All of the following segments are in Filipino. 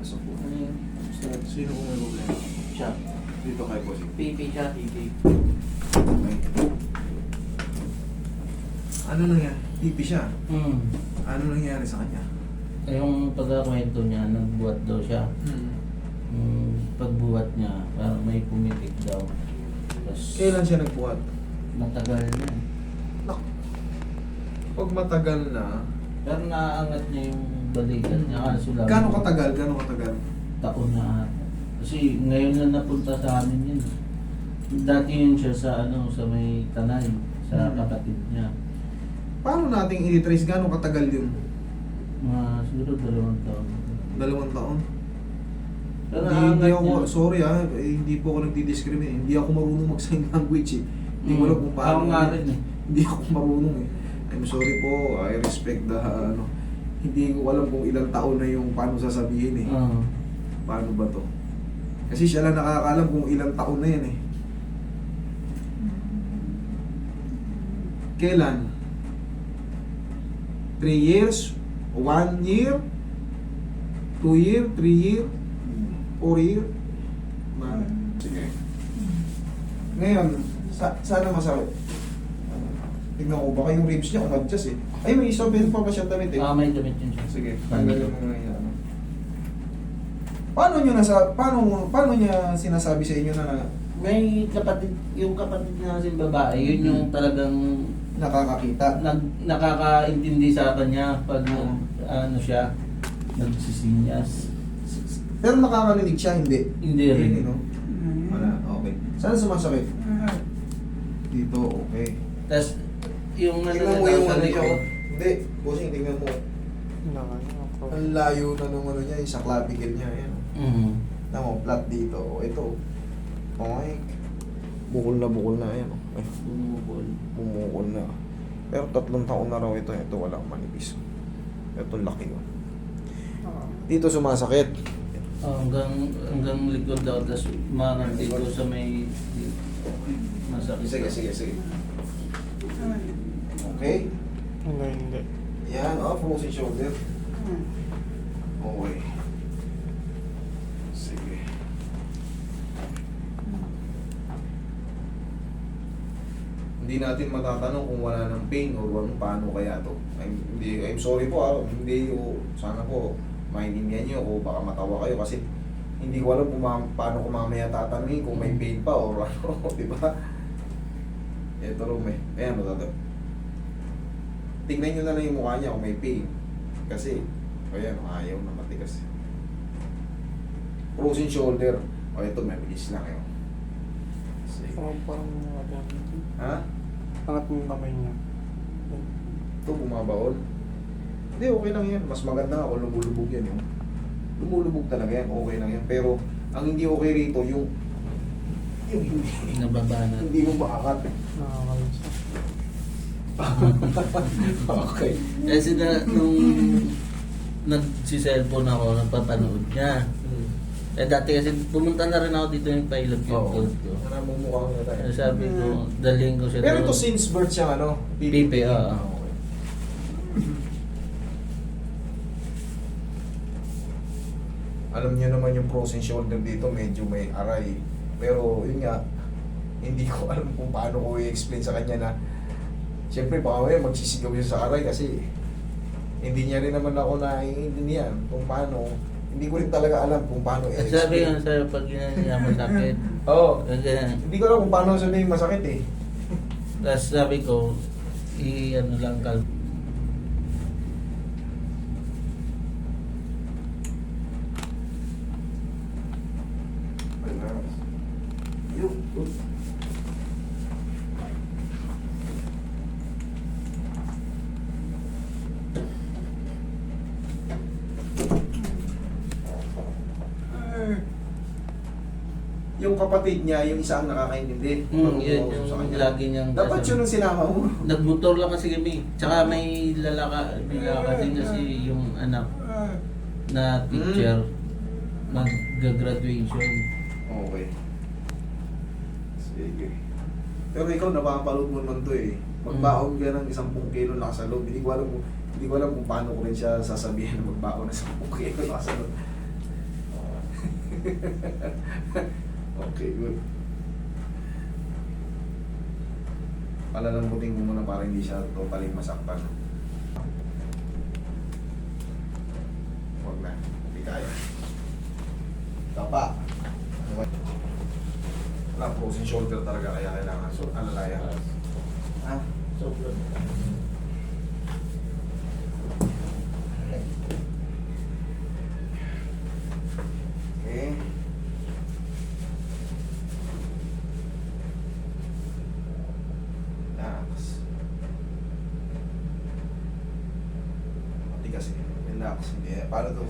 Pasok po. Ano yun? Start. Sino po may problema? Siya. Dito kayo po. PP siya, PP. Ano nangyari? Pipi siya. Hmm. Ano nangyari sa kanya? Yung pagkakwento niya, nagbuhat daw siya. Pagbuhat niya, parang may pumitik daw. Tapos, Kailan siya nagbuhat? matagal na. Pag matagal na, Pero naaangat niya yung balikan niya. Kaso lang, gano'ng katagal? Gano'ng katagal? taon na ata. Kasi ngayon lang napunta sa amin yun. Dati yun siya sa sa may Tanay, sa kapatid niya. Paano nating i-trace gano'ng katagal yung Mga siguro 2 taon. 2 taon? Pero Hindi naaangat ako, niya. sorry hindi po ako nagdi-discriminate. Hindi ako marunong mag-sign language eh. Hindi ko alam kung paano. Ako nga rin eh. Hindi ako marunong eh. I'm sorry po, I respect the hindi ko alam kung ilang taon na yung paano sasabihin eh. Oo. Paano ba to? Kasi siya lang nakakaalam kung ilang taon na yan eh. Kailan? 3 years? 1 year? 2 year? 3 year? 4 year? Sige. Ngayon, sana masakit. Tignan ko, baka yung ribs niya umadjust eh. Ay, may isa pa ba siya damit eh? May damit yun siya. Sige, tanggalin mo na yan. Paano niya sinasabi sa inyo na May kapatid, yung kapatid niya kasing babae, yun yung talagang nakakakita? nakakaintindi sa kanya pag siya, nagsisinyas. Pero nakakarinig siya, hindi? Hindi rin. no? Wala, okay. Saan sumasakit? Dito, okay. Tapos, yung Tingnan mo daw yung sa ano niya. likod, oh. Hindi, bossing, tingnan mo. Ang layo na nung ano niya, yung sa clavicle niya. Yan. Tama mo, flat dito. O, ito. Okay. Bukol na. Ayan. Ay, bumubol. bumukol na. Pero 3 taon na raw ito. Ito walang manipis. Ito laki yun. Dito sumasakit. Hanggang likod daw, tapos umangat dito sa may masakit. Sige. Okay? Hindi. Yan, frozen shoulder. Okay. Sige. Hindi natin matatanong kung wala ng pain or paano kaya to. I'm sorry po sana po maintindihan niyo o baka matawa kayo kasi hindi ko alam kung paano ko mamaya tatanungin kung may pain pa or ano, di ba? Ito rin ayan, tignan nyo na lang yung mukha niya kung may pain. Kasi, ayan, ayaw na matigas. Frozen shoulder. O, ito, mabilis lang yun. Sige. Parang Ha? angat mo yung kamay niya. Ito, bumabaon. Hindi, okay lang yan. Mas maganda ako, lumulubog yan yung. Lumulubog talaga yan, okay lang yan. Pero, ang hindi okay rito, yung hindi. Nababanat. Hindi mo maakat. Nakakalisa. Okay. Kasi nung nagsi-cellphone ako, nagpapanood niya. Dati kasi pumunta na rin ako dito yung pilot yung Oo. code ko. Namumukha ko na tayo. Sabi ko, dalhin ko siya Pero ito doon. since birth siya, ano? PP, oo. Okay. Alam niyo naman yung frozen shoulder dito, medyo may aray. Pero yun nga, hindi ko alam kung paano ko i-explain sa kanya na siyempre baka may magsisigaw siya sa aray kasi hindi niya rin naman ako naiintindihan kung paano. Hindi ko rin talaga alam kung paano Sabi i-explain. nga sa pag niya masakit. Oo. Kasi, Hindi ko alam kung paano sabihin masakit eh. tapos sabi ko, ano lang Yung yung kapatid niya, yung isa ang nakakaintindi. Yun yung sa kanya. lagi niyang Dapat yun ang sinama mo. Nagmotor lang kasi kami. Tsaka may lalaka din kasi yung anak na teacher mag-graduation. Okay. Sige. Pero ikaw, napapalood mo naman to eh. Magbaon ka ng 10 kilo na sa loob. Hindi ko alam kung paano ko rin siya sasabihin na magbaon ng 10 kilo na sa loob. Okay, good. Palalambutin ko muna para hindi siya totally masaktan. Huwag na, hindi kaya. Tapa. Wala, frozen shoulder talaga kaya kailangan. So, alalayan. Ah, Sobrang. okay. Relax. Matigas eh. Relax. Hindi. Paano to?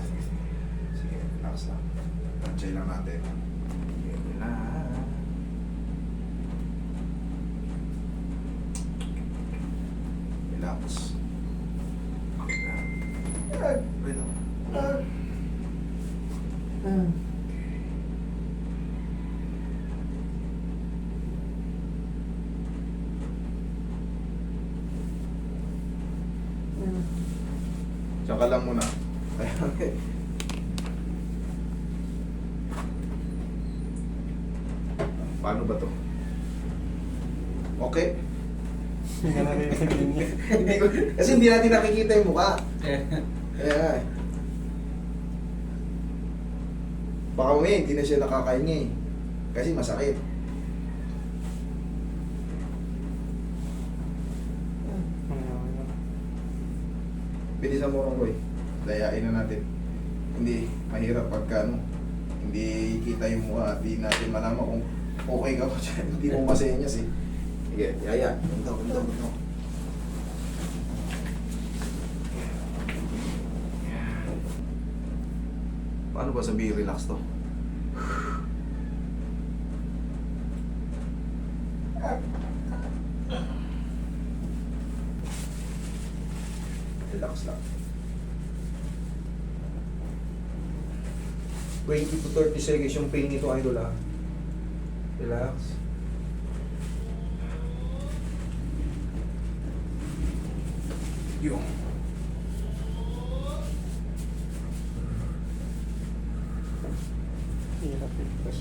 Sige, relax lang. Tansay lang natin. Sige, relax. Relax. Relax. Tsaka lang muna. Paano ba to? Okay? Hindi ka naririnig niya. Hindi ko, kasi hindi natin nakikita yung mukha. Kaya eh. Baka hindi na siya nakakahingi eh. Kasi masakit. Bilisan mo ko eh. Dayain na natin. Hindi, mahirap pagka ano, hindi kita yung mukha at di natin malaman kung okay ka pa dyan. Hindi mo masenyas eh. Sige, yaya. Ganito. Paano ba sabihin relax to? Relax lang. 20 to 30 seconds yung pain nito, idol ha. Relax. Yung. Hirap i-press.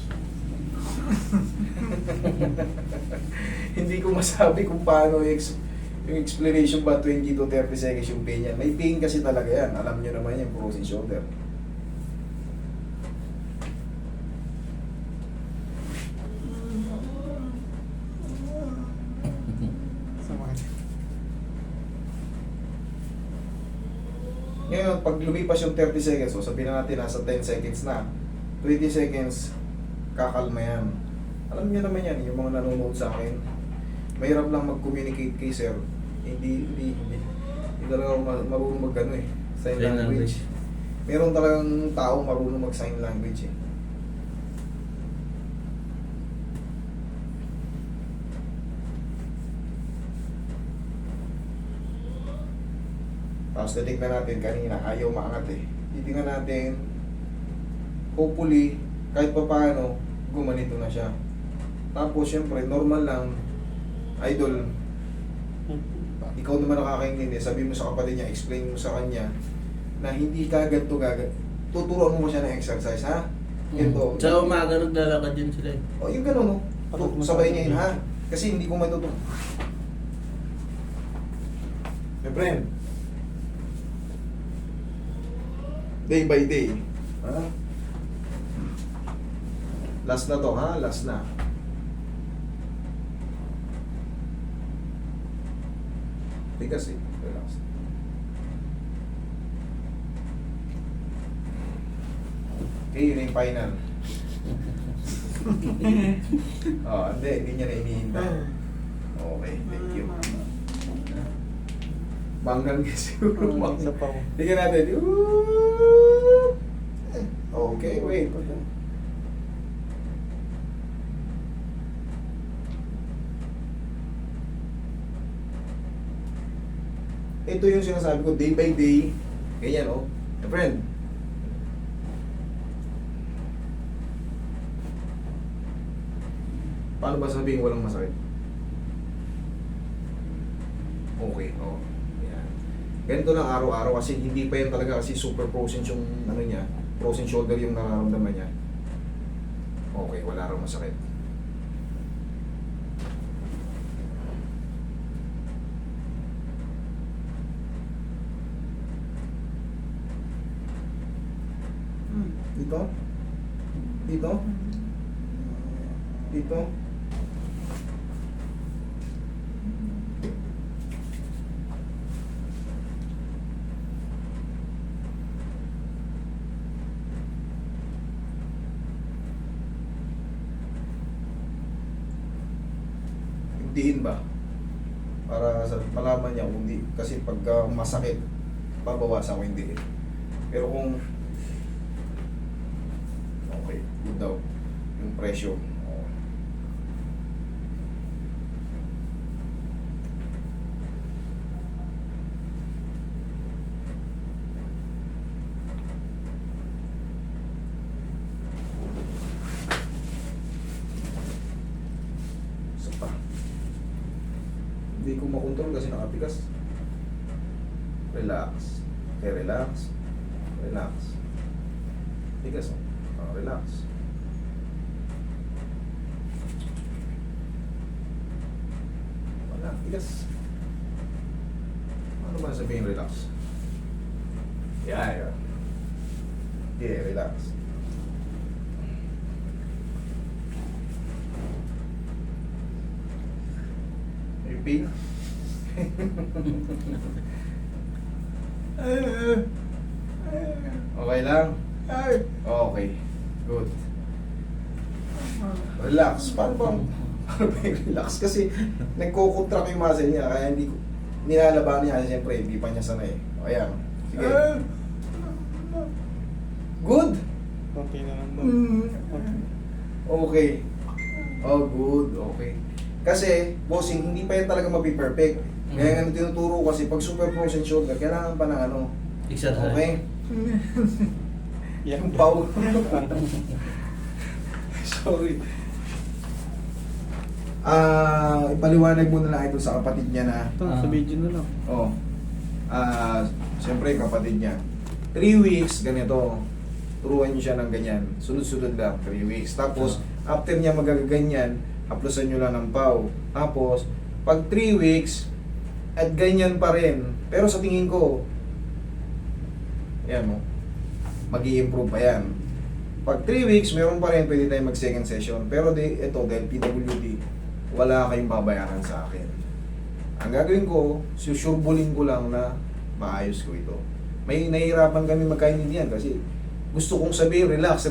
Hindi ko masabi kung paano yung explanation ba 20 to 30 seconds yung pain yan. May pain kasi talaga yan. Alam nyo naman yung frozen shoulder. Sama. Ngayon, pag lumipas yung 30 seconds, so sabihin na natin nasa 10 seconds na, 20 seconds, kakalma yan. Alam niyo naman yan, yung mga nanonood sa akin, mahirap lang mag-communicate kay sir. Hindi talaga ako marunong mag-ano eh, sign language. Meron talagang tao marunong mag-sign language eh. Tapos titignan natin kanina, ayaw maangat eh. Titignan natin, hopefully, kahit pa paano, gumanito na siya. Tapos syempre, normal lang, idol, ikaw naman nakakaintindi, sabi mo sa kapatid niya, explain mo sa kanya, na hindi ka ganito gagawin. Tuturuan mo siya ng exercise, ha? Ganito. Sa umaga naglalakad din sila eh. O, yung gano'n, no? Sabay niya yun, ha? Kasi hindi ko matutunan. My friend, day by day, ha? Last na to, ha? Last na. Tigas eh. Relax. Okay, yun yung final. Hindi niya na inihintay. Okay, thank you. Banggang kasi siguro. Isa pa ako. Tingnan natin. Okay, wait. Ito yung sinasabi ko, day by day. Ganyan, oh. My friend. Paano ba sabihin walang masakit? Okay, oh. Yan. Ganito lang araw-araw kasi hindi pa yan talaga kasi super frozen yung ano niya, frozen shoulder yung nararamdaman niya. Okay, wala raw masakit. Dito? Dito? Dito? Hindiin ba? Para sa malaman niya kung hindi. Kasi pagka masakit, babawasan ko hindi. Pero kung okay, good daw. Yung presyo. Oo. Isa pa. Hindi ko makontrol kasi nakapigas. Relax. Okay, relax. Relax. Tigas, oh. Relax. Wala, tigas. Ano ba sabihin relax? Yeah. Yeah, relax. May pain? Okay lang? Okay. Good. Relax. Paano ba yung relax? Kasi nagko-contract yung muscle niya kaya hindi ko nilalaban niya kasi siyempre hindi pa niya sanay. O ayan. Sige. Good. Okay na lang daw. Okay. Okay. Oh, good. Okay. Kasi, bossing, hindi pa yan talaga mapi-perfect. Kaya nga tinuturo ko kasi pag super frozen shoulder, kailangan pa ng ano. Exercise. Okay? Yan. Yung pau. Sorry. Ipaliwanag muna lang ito sa kapatid niya na, Ito, sa video na lang. siyempre kapatid niya. 3 weeks, ganito. Turuan niyo siya ng ganyan. Sunod-sunod lang, 3 weeks. Tapos, after niya magaganyan, haplusan niyo lang ng pau. Tapos, pag 3 weeks, at ganyan pa rin. Pero sa tingin ko, yan mo, mag-i-improve pa yan. Pag 3 weeks, meron pa rin, pwede tayo mag-second session. Pero ito, dahil PWD, wala kayong babayaran sa akin. Ang gagawin ko, susurbulin ko lang na maayos ko ito. May nahihirapan kami magkaintindihan kasi gusto kong sabihin, relax.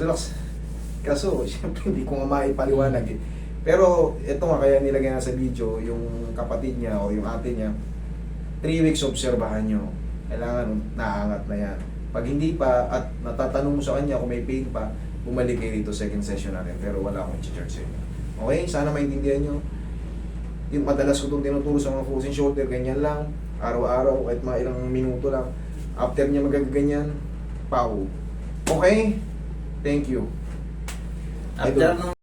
Kaso, siyempre, hindi ko nga maipaliwanag eh. Pero, ito nga, kaya nilagay na sa video, yung kapatid niya o yung ate niya, 3 weeks obserbahan nyo. Kailangan naangat na yan. Pag hindi pa, at natatanong mo sa kanya kung may pain pa, bumalik kayo dito second session natin. Pero wala akong i-charge sa inyo. Okay? Sana maintindihan nyo. Yung madalas ko itong tinuturo sa mga frozen shoulder, ganyan lang. Araw-araw, kahit mga ilang minuto lang. After niya magaganyan, pau. Okay? Thank you. After ng